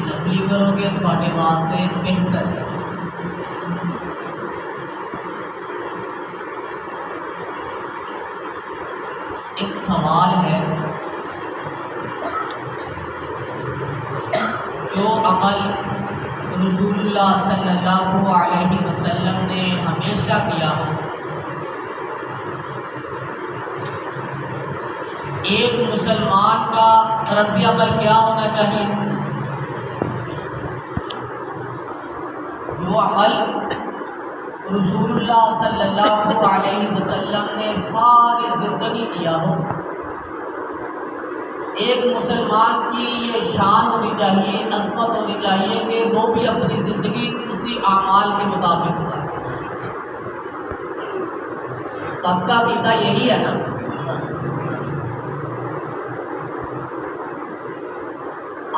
نفلی کرو گے تھوڑے واسطے بہتر ہے۔ ایک سوال ہے، جو عمل رسول اللہ صلی اللہ علیہ وسلم نے ہمیشہ کیا ہو، ایک مسلمان کا رد عمل کیا ہونا چاہیے؟ جو عمل رسول اللہ صلی اللہ علیہ وسلم نے ساری زندگی کیا ہو، ایک مسلمان کی یہ شان ہونی چاہیے، عظمت ہونی چاہیے کہ وہ بھی اپنی زندگی اسی اعمال کے مطابق گزارے۔ سب کا عقیدہ یہی ہے نا؟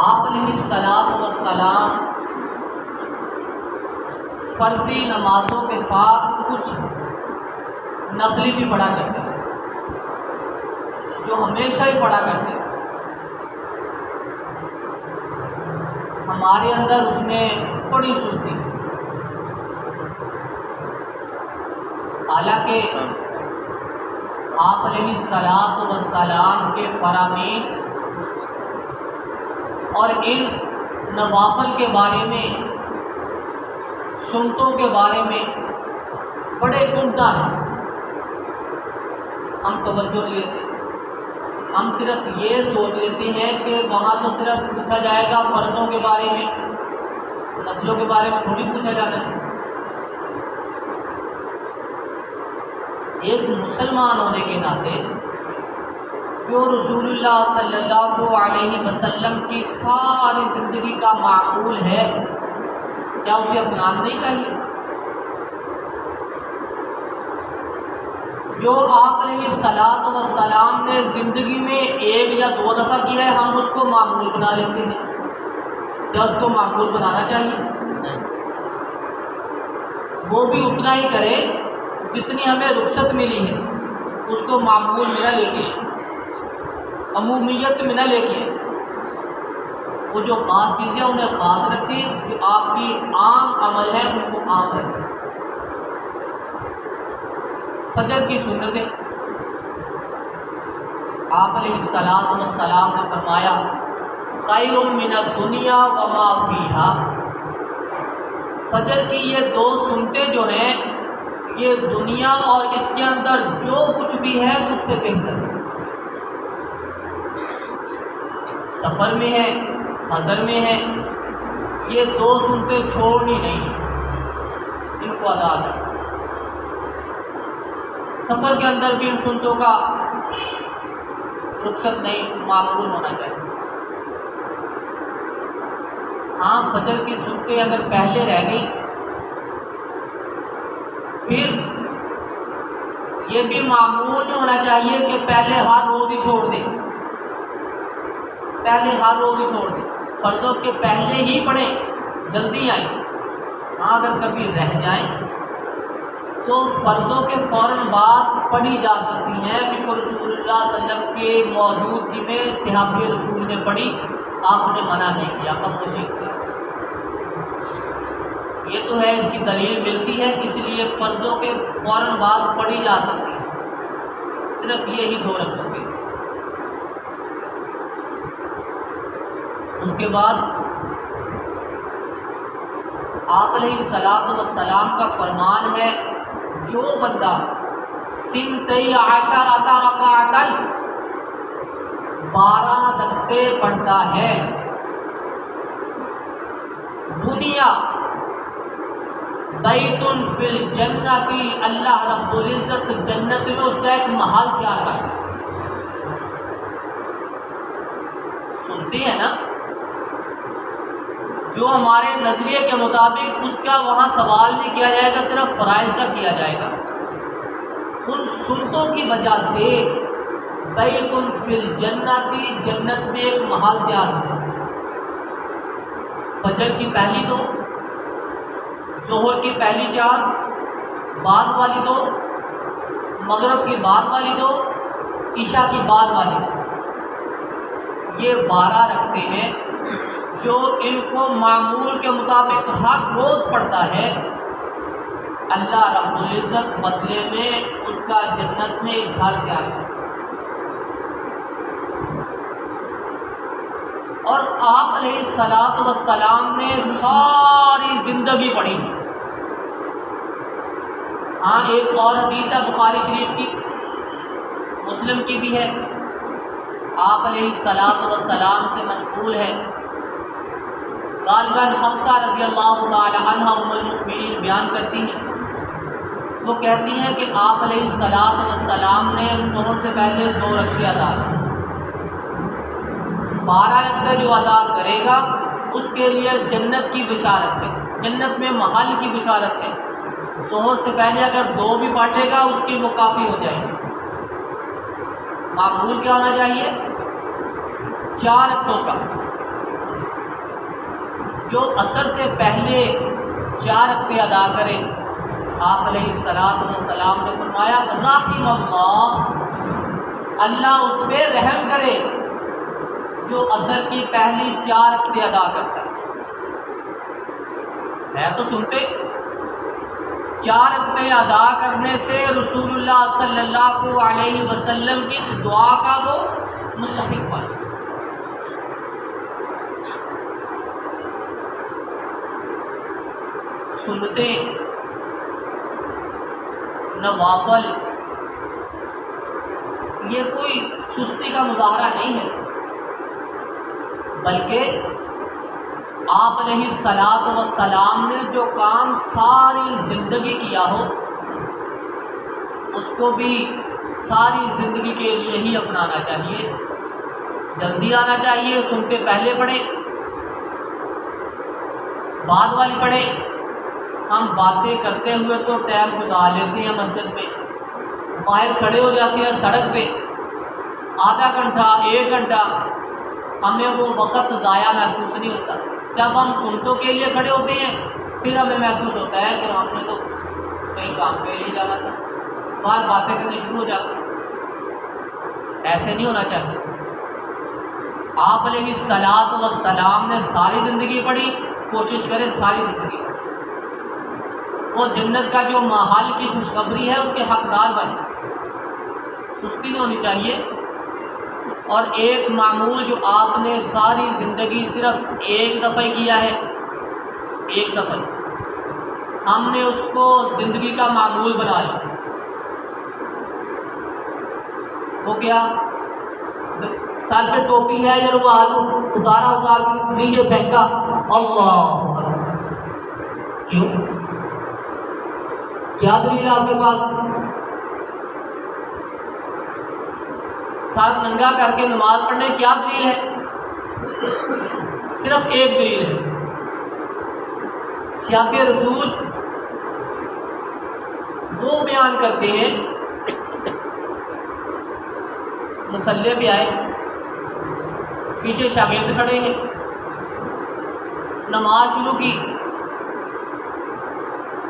آپ علیہ الصلوۃ والسلام فرضی نمازوں کے ساتھ کچھ نفلی بھی پڑھا کرتے تھے، جو ہمیشہ ہی پڑھا کرتے تھے۔ ہمارے اندر اس میں بڑی سستی، حالانکہ آپ علیہ الصلوۃ والسلام کے فرامین اور ان نوافل کے بارے میں، سنتوں کے بارے میں بڑے عمدہ ہیں۔ ہم توجہ نہیں لیتے، ہم صرف یہ سوچ لیتے ہیں کہ وہاں تو صرف پوچھا جائے گا فرضوں کے بارے میں، نفلوں کے بارے میں تھوڑی پوچھا جانا ہے۔ ایک مسلمان ہونے کے ناطے جو رسول اللہ صلی اللہ علیہ وسلم کی ساری زندگی کا معقول ہے، کیا اسے اپنانا نہیں چاہیے؟ جو آپ علیہ الصلوۃ والسلام نے زندگی میں ایک یا دو دفعہ کیا ہے، ہم اس کو معقول بنا لیتے ہیں، کیا اس کو معقول بنانا چاہیے؟ وہ بھی اتنا ہی کرے جتنی ہمیں رخصت ملی ہے، اس کو معقول میں نہ لے کے، عمومیت میں نہ لے کے، وہ جو خاص چیزیں انہیں خاص رکھیں، جو آپ کی عام عمل ہے ان کو عام رکھیں۔ فجر کی سنتیں، آپ علیہ الصلوۃ والسلام نے فرمایا خیر من الدنیا وما فیہا، فجر کی یہ دو سنتیں جو ہیں یہ دنیا اور اس کے اندر جو کچھ بھی ہے مجھ سے بہتر ہے۔ سفر میں ہے، حضر میں ہے، یہ دو سنتیں چھوڑنی نہیں، ان کو ادا کریں۔ سفر کے اندر بھی ان سنتوں کا رخصت نہیں، معقول ہونا چاہیے۔ ہاں، فجر کی سنتیں اگر پہلے رہ گئی، پھر یہ بھی معمول نہیں ہونا چاہیے کہ پہلے ہر روز ہی چھوڑ دیں، پہلے ہر روز ہی چھوڑ دیں، فرضوں کے پہلے ہی پڑھیں، جلدی آئیں۔ ہاں، اگر کبھی رہ جائیں تو فرضوں کے فوراً بعد پڑھی جا سکتی ہیں، کیونکہ رسول اللہ صلی اللہ علیہ وسلم کے موجودگی میں صحابہ رسول نے پڑھی، آپ نے منع نہیں کیا، خاموشی کی۔ یہ تو ہے، اس کی دلیل ملتی ہے، اس لیے فرضوں کے فوراً بعد پڑھی جا سکتی ہے، صرف یہی دو رکھو گے۔ اس کے بعد آپ علیہ الصلوۃ والسلام کا فرمان ہے، جو بندہ سنتی عشرۃ رکعۃ 12 رکعتیں پڑھتا ہے، بنیا بیت فی الجنۃ، اللہ رب العزت جنت میں اس کا ایک محل تیار کرتا ہے۔ سنتے ہیں نا؟ جو ہمارے نظریے کے مطابق اس کا وہاں سوال نہیں کیا جائے گا، صرف فرائض کا کیا جائے گا۔ ان سنتوں کی وجہ سے بیت فی الجنۃ، جنت میں ایک محل تیار ہوتا ہے۔ فجر کی پہلی دو، ظہر کی پہلی 4، بعد والی 2، مغرب کی بعد والی 2، عشاء کی بعد والی 2، یہ 12 رکھتے ہیں۔ جو ان کو معمول کے مطابق ہر روز پڑھتا ہے، اللہ رب العزت بدلے میں اس کا جنت میں ایک گھر تیار کرتا ہے۔ اور آپ علیہ الصلوۃ والسلام نے ساری زندگی پڑھی۔ ہاں ایک اور حدیث ہے بخاری شریف کی، مسلم کی بھی ہے، آپ علیہ الصلوۃ والسلام سے منقول ہے، غالباً حفصہ رضی اللہ تعالی عنہ ام المؤمنین بیان کرتی ہیں، وہ کہتی ہیں کہ آپ علیہ الصلوۃ والسلام نے ظہر سے پہلے 2 رکعتیں ادا کی۔ 12 رکعتیں جو ادا کرے گا اس کے لیے جنت کی بشارت ہے، جنت میں محل کی بشارت ہے۔ ظہر سے پہلے اگر 2 بھی پڑھ لے گا اس کی وہ کافی ہو جائے گی۔ معمول کیا ہونا چاہیے؟ 4 رکعتوں کا۔ جو عصر سے پہلے 4 رکعتیں ادا کرے، آپ علیہ الصلوۃ والسلام نے فرمایا رحم اللہ اس پہ رحم کرے جو عصر کی پہلی 4 رکعتیں ادا کرتا ہے تو سنتے 4 رکعتیں ادا کرنے سے رسول اللہ صلی اللہ علیہ وسلم کی دعا کا وہ مستحق بن۔ سنتے نوافل یہ کوئی سستی کا مظاہرہ نہیں ہے، بلکہ آپ علیہ الصلوۃ والسلام نے جو کام ساری زندگی کیا ہو اس کو بھی ساری زندگی کے لیے ہی اپنانا چاہیے، جلدی آنا چاہیے، سنتے پہلے پڑھیں، بعد والی پڑھیں۔ ہم باتیں کرتے ہوئے تو ٹائم گزار لیتے ہیں مسجد میں، باہر کھڑے ہو جاتے ہیں سڑک پہ، آدھا گھنٹہ 1 گھنٹہ ہمیں وہ وقت ضائع محسوس نہیں ہوتا۔ جب ہم سنتوں کے لیے کھڑے ہوتے ہیں پھر ہمیں محسوس ہوتا ہے کہ ہم نے تو کہیں کام کے لیے جانا تھا، باہر باتیں کرنے شروع ہو جاتے ہیں۔ ایسے نہیں ہونا چاہیے۔ آپ علیہ الصلوۃ والسلام نے ساری زندگی پڑھی، کوشش کرے ساری زندگی پڑھی، وہ جنت کا جو محل کی خوشخبری ہے اس کے حقدار بنے، سستی نہیں ہونی چاہیے۔ اور ایک معمول جو آپ نے ساری زندگی صرف 1 دفعہ کیا ہے، 1 دفعہ ہم نے اس کو زندگی کا معمول بنا لیا، وہ کیا؟ سر پہ ٹوپی ہے یا رومال اتارا کے نیچے پھینکا، اللہ کیوں؟ کیا دلیل ہے آپ کے پاس؟ سر ننگا کر کے نماز پڑھنے کیا دلیل ہے؟ صرف ایک دلیل ہے، صحابہ رسول وہ بیان کرتے ہیں، مصلی بھی آئے، پیچھے شاگرد کھڑے ہیں، نماز شروع کی،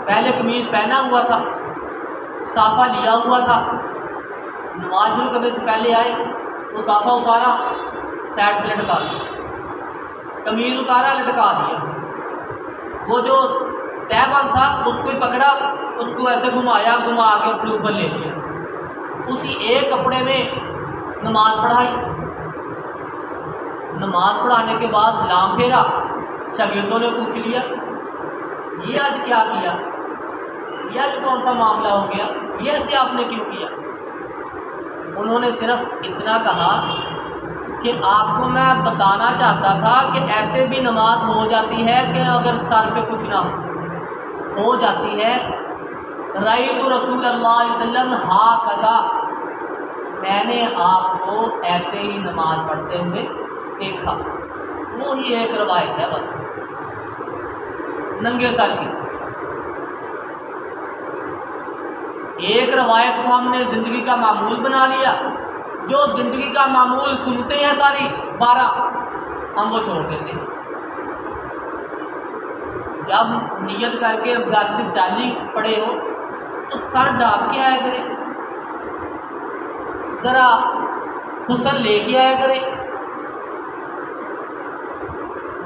پہلے قمیض پہنا ہوا تھا، صافہ لیا ہوا تھا، نماز شروع کرنے سے پہلے آئے وہ صافہ اتارا، سائڈ پہ لٹکا دیا، قمیض اتارا لٹکا دیا، وہ جو تہبند تھا اس کو ہی پکڑا، اس کو ایسے گھما کے اپنے اوپر لے لیا، اسی ایک کپڑے میں نماز پڑھائی۔ نماز پڑھانے کے بعد سلام پھیرا، شاگردوں نے پوچھ لیا یہ آج کیا کیا، یہ آج کون سا معاملہ ہو گیا، یہ ایسے آپ نے کیوں کیا؟ انہوں نے صرف اتنا کہا کہ آپ کو میں بتانا چاہتا تھا کہ ایسے بھی نماز ہو جاتی ہے کہ اگر سر پہ کچھ نہ ہو جاتی ہے۔ رأیت رسول اللہ علیہ وسلم ہاکذا، میں نے آپ کو ایسے ہی نماز پڑھتے ہوئے دیکھا۔ وہی ایک روایت ہے بس ننگے سر کی، ایک روایت کو ہم نے زندگی کا معمول بنا لیا، جو زندگی کا معمول سنتے ہیں ساری 12 ہم وہ چھوڑ دیتے ہیں۔ جب نیت کر کے گھر سے جالی پڑے ہو تو سر ڈھانپ کے آیا کرے، ذرا غسل لے کے آیا کرے،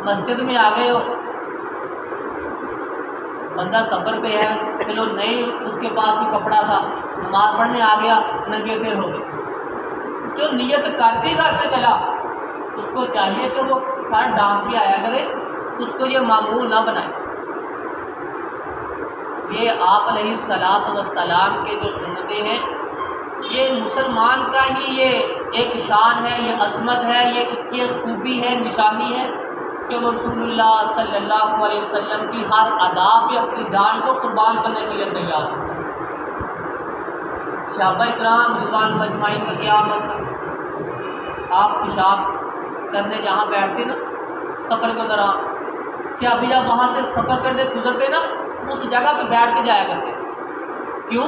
مسجد میں آ گئے ہو، بندہ سفر پہ ہے، چلو نہیں اس کے پاس بھی کپڑا تھا، نماز پڑھنے آ گیا، ننگے سر ہو گئے، جو نیت کر کے گھر سے چلا اس کو چاہیے کہ وہ سر ڈانپ کے آیا کرے، اس کو یہ معمول نہ بنائے۔ یہ آپ علیہ الصلاۃ والسلام کے جو سنتیں ہیں، یہ مسلمان کا ہی یہ ایک شان ہے، یہ عظمت ہے، یہ اس کی ایک خوبی ہے، نشانی ہے کہ وہ رسول اللہ صلی اللہ علیہ وسلم کی ہر ادا پہ اپنی جان کو قربان کرنے کے لیے تیار ہو۔ صحابہ کرام رضوان مجمعین کا کیا عمل تھا؟ آپ پیشاب کرنے جہاں بیٹھتے نا سفر کے دوران، صحابی جب وہاں سے سفر کرتے گزرتے نا اس جگہ پہ بیٹھ کے جایا کرتے تھے۔ کیوں؟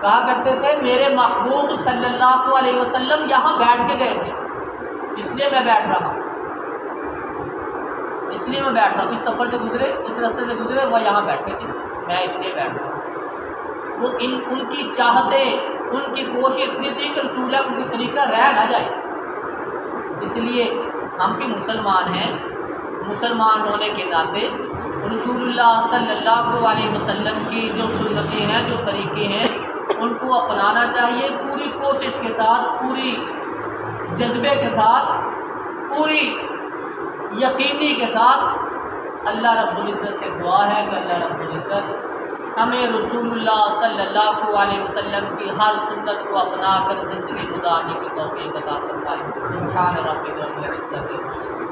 کہا کرتے تھے میرے محبوب صلی اللہ علیہ وسلم یہاں بیٹھ کے گئے تھے، اس لیے میں بیٹھ رہا ہوں، اس لیے میں بیٹھ رہا ہوں، اس سفر سے گزرے، اس راستے سے گزرے، وہ یہاں بیٹھے تھے، میں اس لیے بیٹھ رہا ہوں۔ وہ ان کی چاہتیں، ان کی کوشش اتنی تھی کہ رسول اللہ کا طریقہ رہ نہ جائے۔ اس لیے ہم بھی مسلمان ہیں، مسلمان ہونے کے ناطے رسول اللہ صلی اللہ علیہ وسلم کی جو سنتیں ہیں، جو طریقے ہیں، ان کو اپنانا چاہیے پوری کوشش کے ساتھ، پوری جذبے کے ساتھ، پوری یقینی کے ساتھ۔ اللہ رب العزت سے دعا ہے کہ اللہ رب العزت ہمیں رسول اللہ صلی اللہ علیہ وسلم کی ہر سنت کو اپنا کر زندگی گزارنے کی توفیق عطا فرمائے۔ سبحان ربک رب العزت